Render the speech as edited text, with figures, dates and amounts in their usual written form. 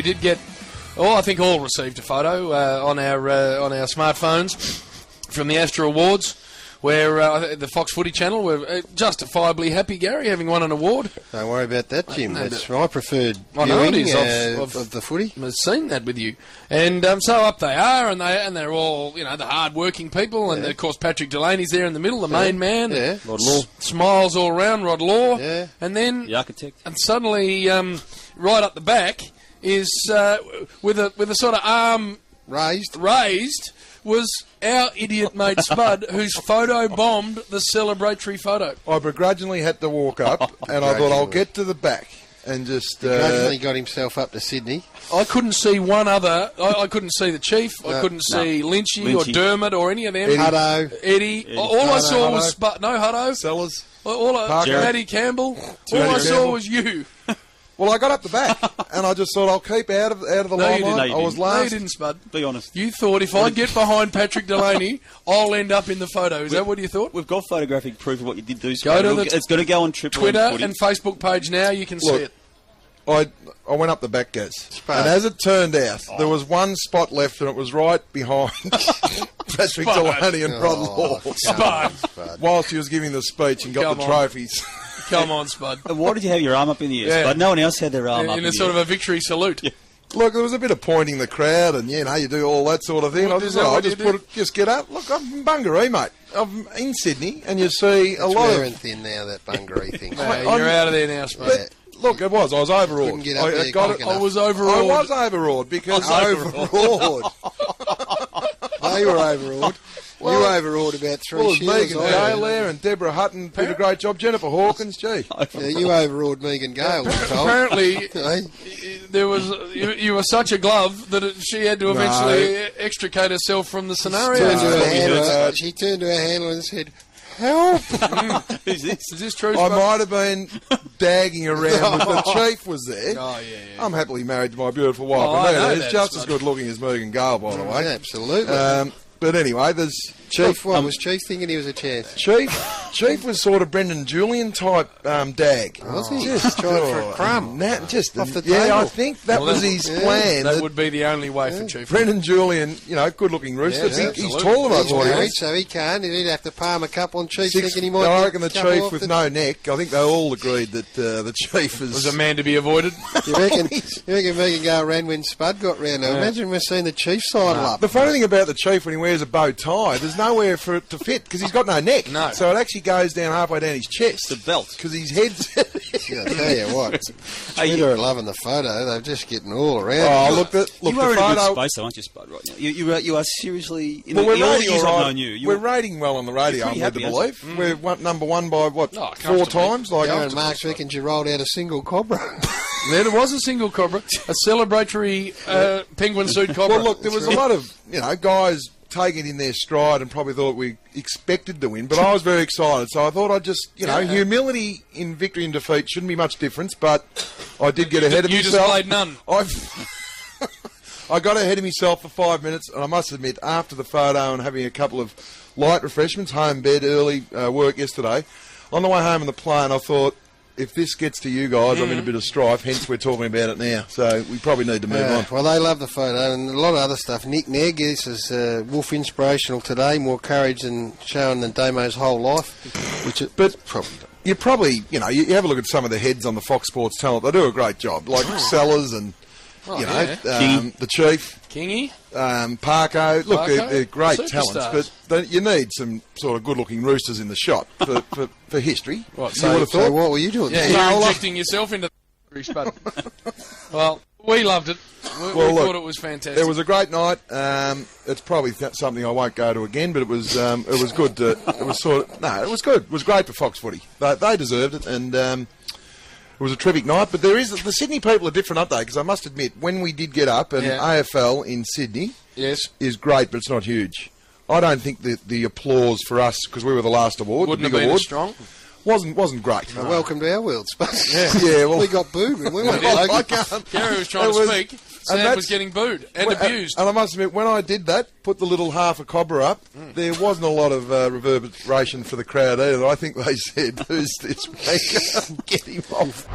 did get, I think all received a photo on our smartphones from the Astra Awards, where the Fox Footy channel were justifiably happy, Gary, having won an award. Don't worry about that, Jim. That's my preferred I know it viewing is of the footy. I've seen that with you. And so up they are, and they're all, the hard-working people, and of course Patrick Delaney's there in the middle, the main man. Yeah. Rod Law. Smiles all round, Rod Law. Yeah. And then... The architect. And suddenly, right up the back, is with a sort of arm Raised. was our idiot mate Spud, who's photo-bombed the celebratory photo. I begrudgingly had to walk up, and I thought I'll get to the back and just... Begrudgingly got himself up to Sydney. I couldn't see one other... I couldn't see the Chief. I couldn't see Lynchy or Dermot or any of them. Eddie. All I saw was Spud. No, Hutto. Sellers. Matty Campbell. All I saw was you. Well, I got up the back, and I just thought I'll keep out of the limelight. No, I was No, you last. didn't, Spud. Be honest. You thought if I get behind Patrick Delaney, I'll end up in the photo. Is that what you thought? We've got photographic proof of what you did do. Go to It's going to go on Triple Twitter M Footy. and Facebook page now. You can see Look, it. I went up the back, Gaz. And as it turned out, there was one spot left, and it was right behind Patrick Delaney and Rod Law. Spud. Whilst he was giving the speech and got Come the on. trophies. Come on, Spud. And why did you have your arm up in the air? Yeah. But no one else had their arm up in In a the sort air. of a victory salute. Yeah. Look, there was a bit of pointing the crowd, and you do all that sort of thing. What I is just that thought, what I'll you just just get up. Look, I'm from Bungaree, mate. I'm in Sydney, and you see a It's lot wearing of... thin now, that Bungaree thing. You're out of there now, Spud. Yeah. Look, it was. I was overawed. Couldn't get up there got quick it. enough. I was overawed. I was overawed because... Overawed. They were overawed. You overawed about 3 Well, shields. Megan Gale there, and Deborah Hutton did a great job. Jennifer Hawkins, gee. Yeah, you overawed Megan Gale, I'm told. Apparently, Hey? there was you were such a glove that she had to eventually extricate herself from the scenario. She turned to her handler and said, "Help!" Who's this? Is this true, I Spud? might have been dagging around with the Chief was there. Oh, yeah. I'm happily married to my beautiful wife. Oh, I and know He's that, just as Spud. good looking as Megan Gale, by the way. Absolutely. But anyway, there's... Chief, what was Chief thinking he was a chance? Chief was sort of Brendan Julian type dag. Was he? Just Trying for a crumb. Just Off the yeah, table. I think that was his plan. That would be the only way for Chief. Brendan Julian, good looking rooster. Yeah, He's taller than I He's thought he married, was. so he can't. He'd have to palm a couple on Chief, thinking he might. I reckon the get a couple Chief off with the- no neck. I think they all agreed that the Chief Was a man to be avoided. You reckon Megan Gale ran when Spud got round? Now, imagine we're seeing the Chief sidle up. The funny thing about the Chief when he wears a bow tie, there's nowhere for it to fit because he's got no neck. No. So it actually goes down halfway down his chest. The belt. Because his head's... Yeah, I tell you what, Twitter are loving the photo. They're just getting all around. Oh, look, the You are in a good photo... space, though, aren't you, Spud, right now? You are seriously... In Well, the we're all the rating years all I've right. known you... We're rating well on the radio, I'm pretty led to happy, believe. We're number one by, what, 4 comfortably. times? Like, Aaron Marks reckons you rolled out a single Cobra. There was a single Cobra, a celebratory penguin suit Cobra. well, look, there was a lot of, guys taking it in their stride and probably thought we expected to win, but I was very excited, so I thought I'd just, humility in victory and defeat shouldn't be much difference, but I did get ahead of You myself. displayed none. I got ahead of myself for 5 minutes, and I must admit, after the photo and having a couple of light refreshments, home bed, early work yesterday, on the way home in the plane, I thought, if this gets to you guys, I'm in a bit of strife, hence we're talking about it now. So we probably need to move on. Well, they love the photo and a lot of other stuff. Nick Negg, this is Wolf Inspirational today, more courage than shown than Damo's whole life. But probably, you have a look at some of the heads on the Fox Sports talent. They do a great job, like Sellers and, the Chief. Kingy. Parko. Look, Parko. they're great Superstars. talents, but you need some sort of good-looking roosters in the shot for history. Right, You would have so thought. what were you doing? Yeah, there? you're injecting yourself into the Spud. Well, we loved it. We Look, thought it was fantastic. It was a great night. It's probably something I won't go to again, but it was good. It was good. It was great for Fox Footy. They deserved it, and it was a terrific night. But the Sydney people are different, aren't they? Because I must admit, when we did get up, and AFL in Sydney is great, but it's not huge. I don't think the applause for us, because we were the last award, Wouldn't the have big been award, as strong. wasn't great. Welcome to our world, Spud. Yeah, well, we got booed when we went. I can't. Gary was trying to speak. Sam was getting booed and abused. And I must admit, when I did that, put the little half a Cobra up, there wasn't a lot of reverberation for the crowd either. I think they said, "Who's this man? Get him off."